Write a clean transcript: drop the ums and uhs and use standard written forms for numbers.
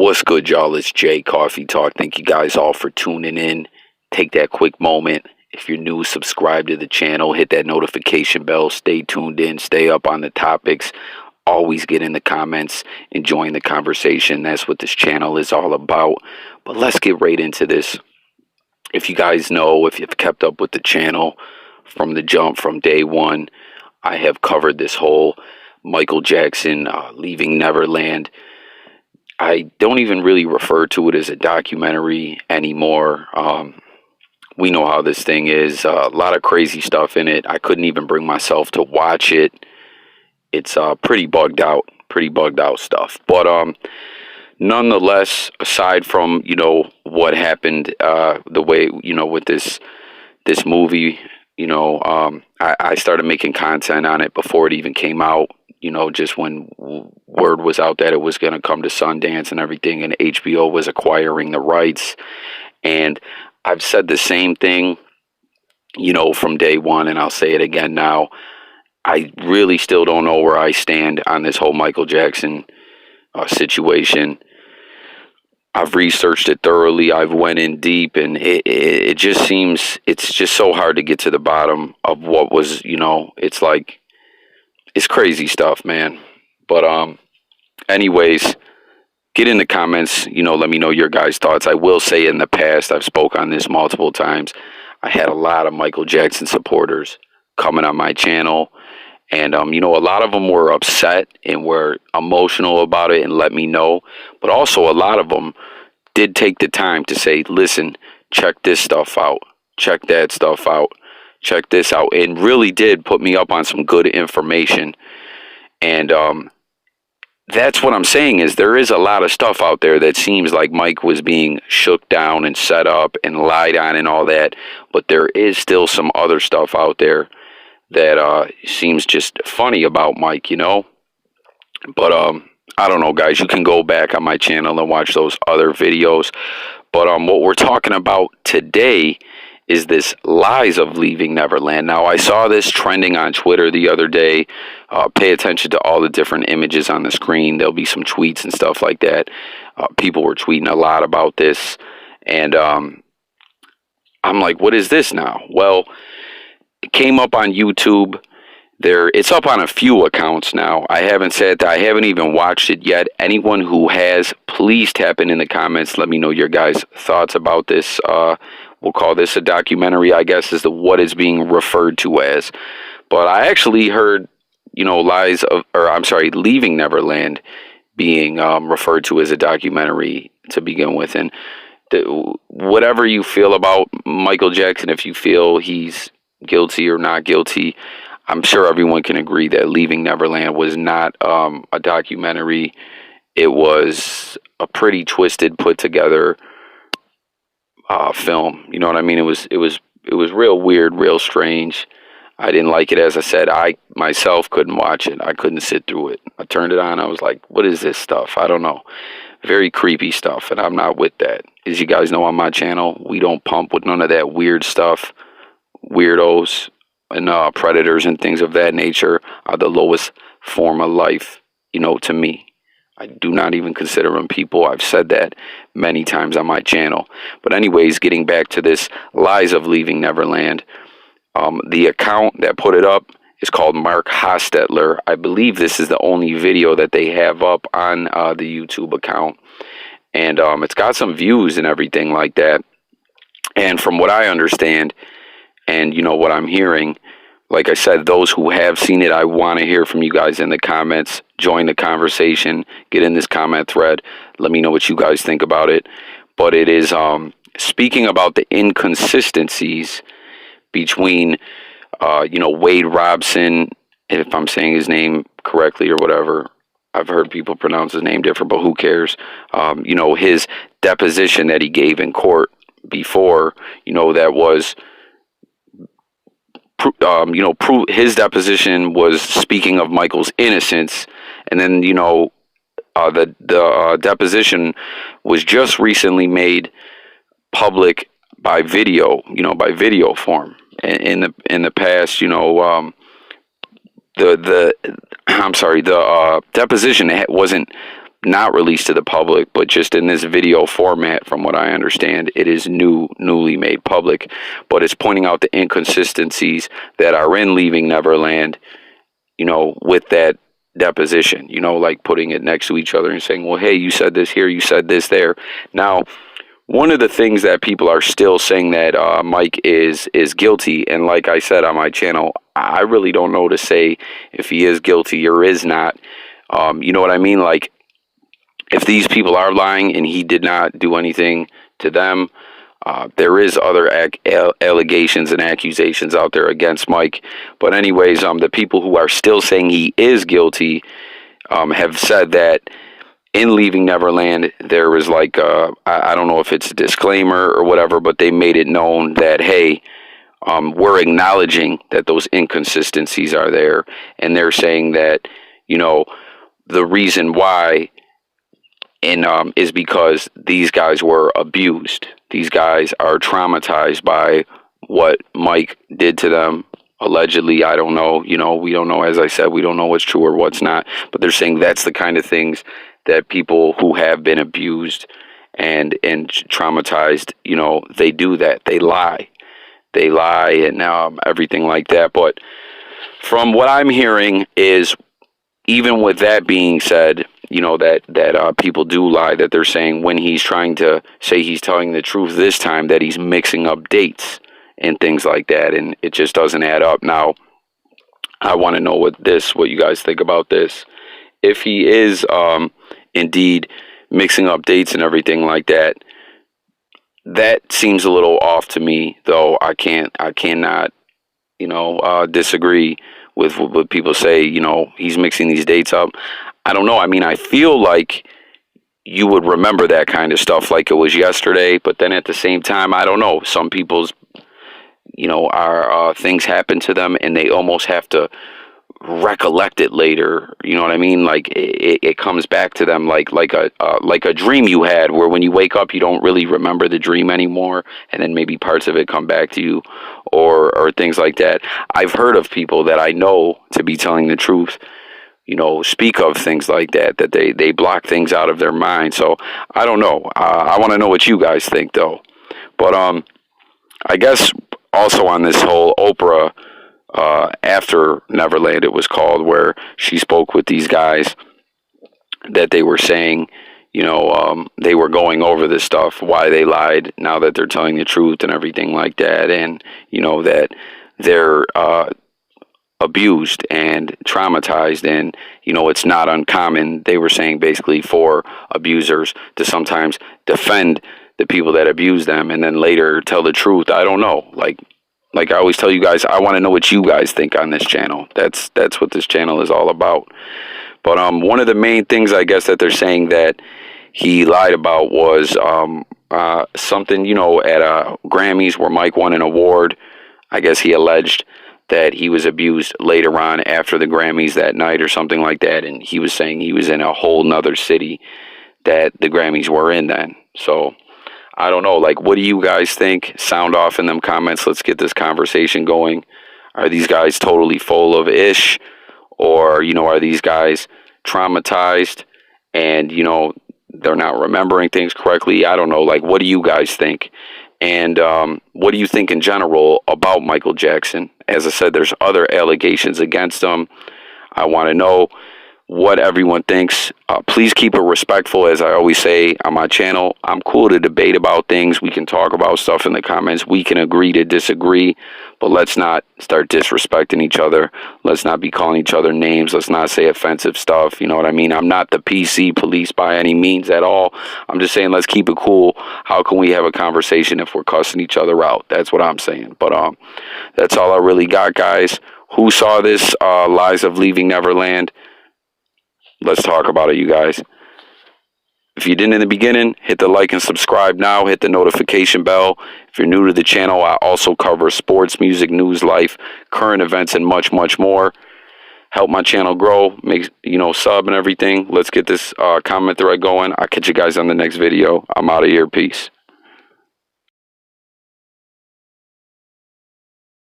What's good, y'all? It's Jay Coffee Talk. Thank you guys all for tuning in. Take that quick moment. If you're new, subscribe to the channel. Hit that notification bell. Stay tuned in. Stay up on the topics. Always get in the comments. Enjoying the conversation. That's what this channel is all about. But let's get right into this. If you guys know, if you've kept up with the channel from the jump, from day one, I have covered this whole Michael Jackson leaving Neverland. I don't even really refer to it as a documentary anymore. We know how this thing is. A lot of crazy stuff in it. I couldn't even bring myself to watch it. It's pretty bugged out stuff. But nonetheless, aside from, what happened, the way, with this movie, I started making content on it before it even came out. Just when word was out that it was going to come to Sundance and everything, and HBO was acquiring the rights. And I've said the same thing, from day one, and I'll say it again now. I really still don't know where I stand on this whole Michael Jackson situation. I've researched it thoroughly. I've went in deep, and it just seems it's just so hard to get to the bottom of what was, it's like, it's crazy stuff, man. But anyways, get in the comments, let me know your guys' thoughts. I will say in the past, I've spoke on this multiple times, I had a lot of Michael Jackson supporters coming on my channel. And, a lot of them were upset and were emotional about it and let me know. But also a lot of them did take the time to say, listen, check this stuff out. Check that stuff out. Check this out. And really did put me up on some good information. And that's what I'm saying is there is a lot of stuff out there that seems like Mike was being shook down and set up and lied on and all that. But there is still some other stuff out there that seems just funny about Mike, But I don't know, guys. You can go back on my channel and watch those other videos. But what we're talking about today is this lies of leaving Neverland. Now, I saw this trending on Twitter the other day. Pay attention to all the different images on the screen. There'll be some tweets and stuff like that. People were tweeting a lot about this. And I'm like, what is this now? Well, it came up on YouTube. It's up on a few accounts now. I haven't said that. I haven't even watched it yet. Anyone who has, please tap in the comments. Let me know your guys' thoughts about this. We'll call this a documentary, I guess, is what is being referred to as. But I actually heard, Leaving Neverland being referred to as a documentary to begin with. And whatever you feel about Michael Jackson, if you feel he's guilty or not guilty, I'm sure everyone can agree that Leaving Neverland was not a documentary. It was a pretty twisted, put together film. You know what I mean? It was real weird, real strange. I didn't like it. As I said, I myself couldn't watch it. I couldn't sit through it. I turned it on. I was like, what is this stuff? I don't know. Very creepy stuff, and I'm not with that. As you guys know on my channel, we don't pump with none of that weird stuff. Weirdos and predators and things of that nature are the lowest form of life, to me. I do not even consider them people. I've said that many times on my channel. But anyways, getting back to this lies of leaving Neverland, the account that put it up is called Mark Hostetler. I believe this is the only video that they have up on the YouTube account. And it's got some views and everything like that. And from what I understand, and what I'm hearing, like I said, those who have seen it, I want to hear from you guys in the comments. Join the conversation. Get in this comment thread. Let me know what you guys think about it. But it is speaking about the inconsistencies between, Wade Robson, if I'm saying his name correctly or whatever. I've heard people pronounce his name different, but who cares? His deposition that he gave in court before, that was... his deposition was speaking of Michael's innocence, and then the deposition was just recently made public by video, by video form. In the past, the deposition wasn't not released to the public, but just in this video format, from what I understand, it is newly made public. But it's pointing out the inconsistencies that are in Leaving Neverland, you know, with that deposition, you know, like putting it next to each other and saying, well, hey, you said this here, you said this there. Now, one of the things that people are still saying that Mike is guilty, and like I said on my channel, I really don't know to say if he is guilty or is not. You know what I mean? Like, if these people are lying and he did not do anything to them, there is other allegations and accusations out there against Mike. But anyways, the people who are still saying he is guilty have said that in Leaving Neverland, there was like, I don't know if it's a disclaimer or whatever, but they made it known that, hey, we're acknowledging that those inconsistencies are there. And they're saying that, you know, the reason why is because these guys were abused. These guys are traumatized by what Mike did to them. Allegedly, I don't know. You know, we don't know. As I said, we don't know what's true or what's not. But they're saying that's the kind of things that people who have been abused and traumatized, you know, they do that. They lie. They lie and everything like that. But from what I'm hearing is, even with that being said, you know, that people do lie, that they're saying when he's trying to say he's telling the truth this time, that he's mixing up dates and things like that, and it just doesn't add up. Now, I want to know what you guys think about this. If he is indeed mixing up dates and everything like that, that seems a little off to me, though. I cannot, you know, disagree with what people say, you know, he's mixing these dates up. I don't know. I mean, I feel like you would remember that kind of stuff like it was yesterday, but then at the same time, I don't know. Some people's, you know, are things happen to them and they almost have to recollect it later. You know what I mean? Like it comes back to them like a dream you had, where when you wake up you don't really remember the dream anymore, and then maybe parts of it come back to you, or things like that. I've heard of people that I know to be telling the truth, you know, speak of things like that they block things out of their mind. So I don't know. I want to know what you guys think, though. But I guess also on this whole Oprah, after Neverland, it was called, where she spoke with these guys, that they were saying, you know, they were going over this stuff, why they lied, now that they're telling the truth and everything like that, and, you know, that they're abused and traumatized, and, you know, it's not uncommon, they were saying, basically, for abusers to sometimes defend the people that abuse them and then later tell the truth. I don't know. Like I always tell you guys, I want to know what you guys think on this channel. That's what this channel is all about. But one of the main things, I guess, that they're saying that he lied about was something, you know, at Grammys, where Mike won an award. I guess he alleged that he was abused later on after the Grammys that night or something like that. And he was saying he was in a whole nother city that the Grammys were in then. So I don't know. Like, what do you guys think? Sound off in them comments. Let's get this conversation going. Are these guys totally full of ish? Or, you know, are these guys traumatized and, you know, they're not remembering things correctly? I don't know. Like, what do you guys think? And what do you think in general about Michael Jackson? As I said, there's other allegations against him. I want to know what everyone thinks. Please keep it respectful, as I always say on my channel. I'm cool to debate about things. We can talk about stuff in the comments. We can agree to disagree, but let's not start disrespecting each other. Let's not be calling each other names. Let's not say offensive stuff. You know what I mean? I'm not the PC police by any means at all. I'm just saying, let's keep it cool. How can we have a conversation if we're cussing each other out? That's what I'm saying. But that's all I really got, guys. Who saw this Lies of Leaving Neverland? Let's talk about it, you guys. If you didn't in the beginning, hit the like and subscribe now. Hit the notification bell. If you're new to the channel, I also cover sports, music, news, life, current events, and much, much more. Help my channel grow. Make, you know, sub and everything. Let's get this comment thread going. I'll catch you guys on the next video. I'm out of here. Peace.